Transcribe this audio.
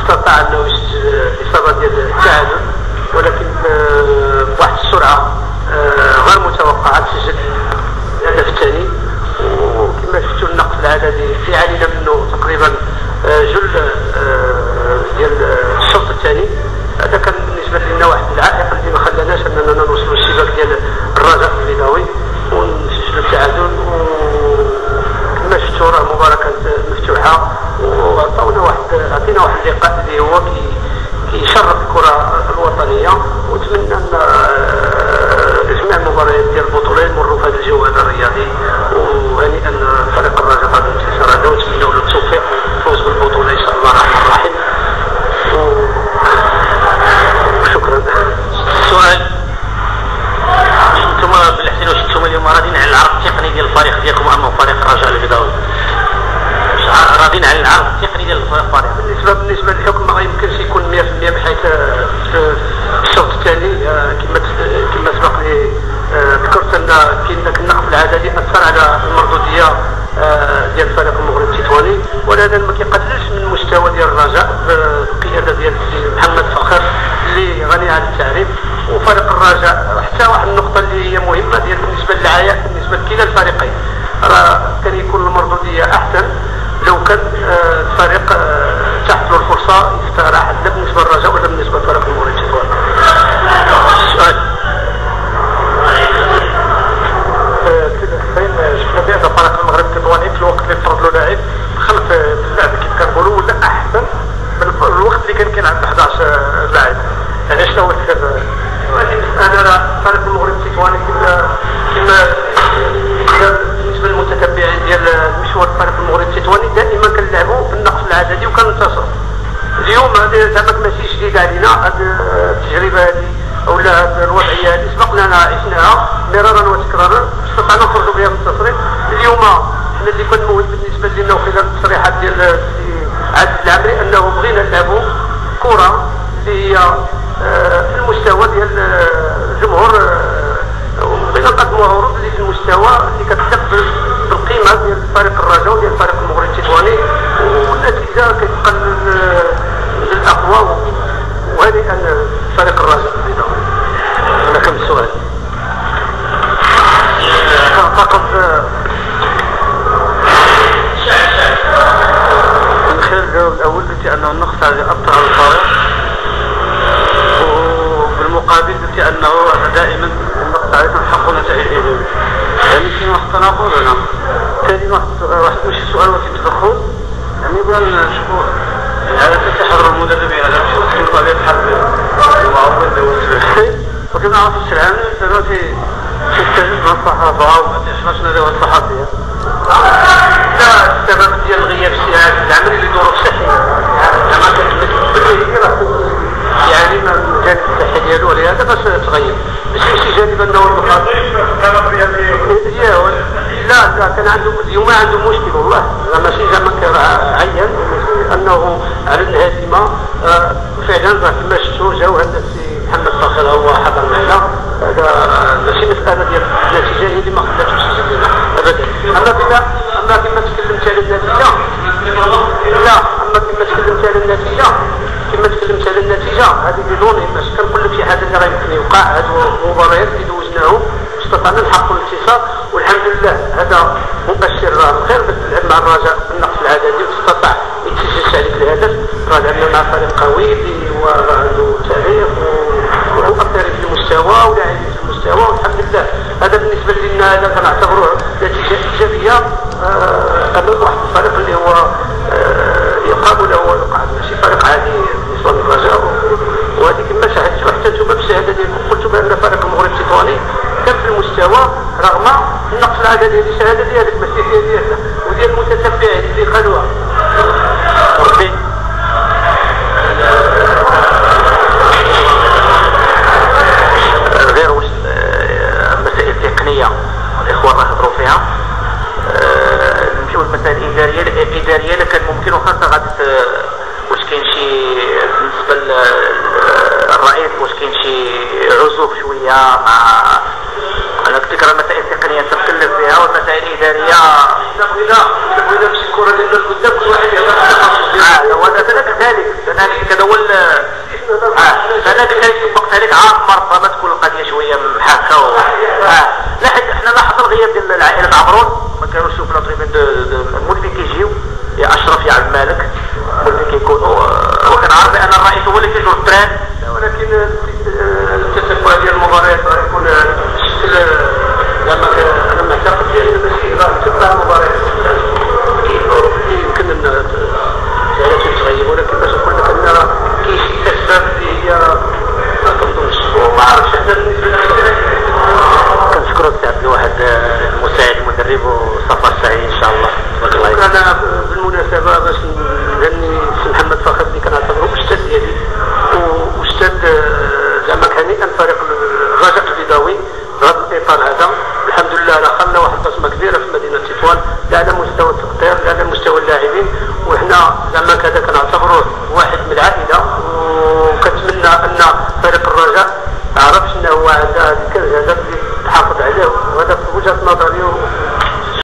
استطاع انه يسجل الاصابه ديال التعادل، ولكن بواحد السرعه غير متوقعه سجل الهدف الثاني. وكما شفتوا النقص العددي في علينا منه تقريبا جل ديال الشوط الثاني. هذا كان بالنسبه لنا واحد العائق اللي ما خلاناش اننا نوصلوا للشباك ديال الرجاء البيضاوي ونسجلوا التعادل. وكما شفتوا راه المباراه كانت مفتوحه، وعطينا واحد اللقاء اللي هو كيشرف الكره الوطنيه. ونتمنى ان جميع المباريات ديال البطوله يمروا في هذا الجو هذا الرياضي. وهنيئا فريق الرجاء هذا الانتصار هذا، ونتمنوا له التوفيق والفوز بالبطوله ان شاء الله الرحمن الرحيم. شكرا. السؤال، انتم بالاحسن واش انتم اليوم راضيين على العرض التقني ديال الفريق ديالكم امام فريق الرجاء البيضاوي؟ راضيين على العرض التقني ديال الفريق؟ بالنسبه للحكم ما يمكنش يكون 100% بحيث في الشوط الثاني كما سبق لي ذكرت ان كاين ذاك النقص العددي اثر على المردوديه ديال الفريق المغربي التطواني، ولكن ما كيقللش من المستوى ديال الرجاء بالقياده ديال محمد فخر اللي غني عن التعريف. وفريق الرجاء حتى واحد النقطه اللي هي مهمه ديال بالنسبه للعيان بالنسبه لكلا الفريقين، راه كان يكون المردوديه احسن لو كان الفريق تحت له الفرصه يستراح، لا بالنسبه للرجاء ولا بالنسبه للفريق المغربي التطواني. السؤال شفنا بان فريق المغرب التطواني في الوقت اللي طرد له لاعب خلف اللعب كيف كنقولوا ولا احسن من الوقت اللي كان عنده 11 لاعب. يعني شنو هو السر؟ انا فريق المغرب التطواني كما بالنسبه للمتتبعين ديال مشوار فريق المغرب التطواني دائما كنلعبوا بالنقص العددي وكننتصروا. اليوم هذا زعما ماشي جديد علينا، هذه التجربه هذه اولا هذه الوضعيه هذه سبق لنا عشناها مرارا وتكرارا، استطعنا نخرجوا بها من التصريح. اليوم حنا اللي كان مهم بالنسبه لنا وخلال التصريحات ديال عادل العمري انه بغينا نلعبوا كره اللي هي في المستوى ديال الجمهور، وبغينا نقدموا عروض اللي في المستوى اللي كتليق بالقيمه ديال فريق الرجاء وديال فريق المغرب التطواني، والنتيجه كتبقى للاقوى. وهنيئا فريق الرجاء البيضاوي. هذا كم السؤال؟ فقط من خلال الجواب الاول قلت انه النقص هذا اثر على الفريق، وبالمقابل قلت انه دائما النقص هذا تنحقق نتائج ايجابيه. يعني في واحد التناقض هنا. ثاني واحد ماشي سؤال ولكن تدخل، يعني بغينا نشوفوا على تحرر المدربين على شو طبيعه الحرب المعاون وكما نعرف السلام دلوقتي في التجديد مع الصحافه وما شنو هو الصحفيه. لا السبب ديال غياب السي العمل اللي ظروف صحيه، يعني ما الجانب الصحي ديالو ولهذا باش تغير ماشي جانب انه لا كان عنده اليوم عنده مشكل والله ماشي زعما عيان انه على الهزيمه فعلا كما شفتوا جاو هذا السي محمد فخر هو حضر معنا. هذا ماشي مساله ديال النتيجه هي اللي ما خلاتوش يسجل ابدا. اما كما تكلمت على النتيجه لا اما كما تكلمت على النتيجه هذه بدون باش كنقول لك شي حاجه اللي راه يمكن يوقع. هاد المباريات اللي دوزناهم استطعنا نحققوا الانتصار والحمد لله. هذا مبشر بالخير مع الرجاء بالنقص العددي واستطاع يتسجل عليك الهدف. راه لعبنا مع فريق قوي وعنده تاريخ ومؤثر في المستوى ولاعب في المستوى والحمد لله. هذا بالنسبه لنا هذا كنعتبروه نتيجه ايجابيه امام واحد الفريق اللي هو يقابل هو ماشي فريق عادي بالنسبه للرجاء. وهذه كما شاهدتوا حتى انتم بالشهاده ديالكم قلتوا بان فريق المغرب التطواني كان في المستوى رغم النقص العددي. هذه الشهاده ديالك ماشي هي ديالنا وديال المتتبعين اللي خلوها. ربي غير واش المسائل التقنيه الاخوان راه هضروا فيها، نمشيو للمسائل الاداريه اللي كان ممكن وخاصه غادي واش كاين شي بالنسبه للرئيس واش كاين شي عزوف شويه مع انا كتكرر المسائل التقنيه تتكلم فيها والمسائل الاداريه بغينا نمشي الكره ديالنا لقدام كل واحد يهضر. وهذا كذلك ولكن عامه ربما تكون القضيه شويه محاكه لا حيت احنا لاحظنا الغياب ديال العائله عمرون ما كانوش في لاتريبين المولفين كيجيو يا اشرف يا عبد الملك المولفين كيكونوا وكنعرف بان الرئيس هو اللي كيجور التران ولكن التسبع ديال المباريات غيكون الشكل زعما انا معتقد ماشي تبع المباريات يمكن ان تغيب ولكن باش نقول لك ان كاين شي اسباب اللي هي ما كنظنش وما عرفتش كنشكرك سي عبد الواحد المساعد المدرب وسفر سعيد ان شاء الله. انا بالمناسبه باش نهني السي محمد فخر اللي كنعتبره استاذ ديالي واستاذ زعما هنيئا فريق الرجاء البيضاوي بهذا الاطار هذا الحمد لله خلنا واحد البصمه كبيره في مدينه تطوان لا على مستوى التقدير لا على مستوى اللاعبين وحنا زعما كذا كنعتبروه واحد من العائله وكنتمنى ان فريق الرجاء عرف شنو هو هذا الكنز هذا اللي تحافظ عليه وهذا في وجهه نظري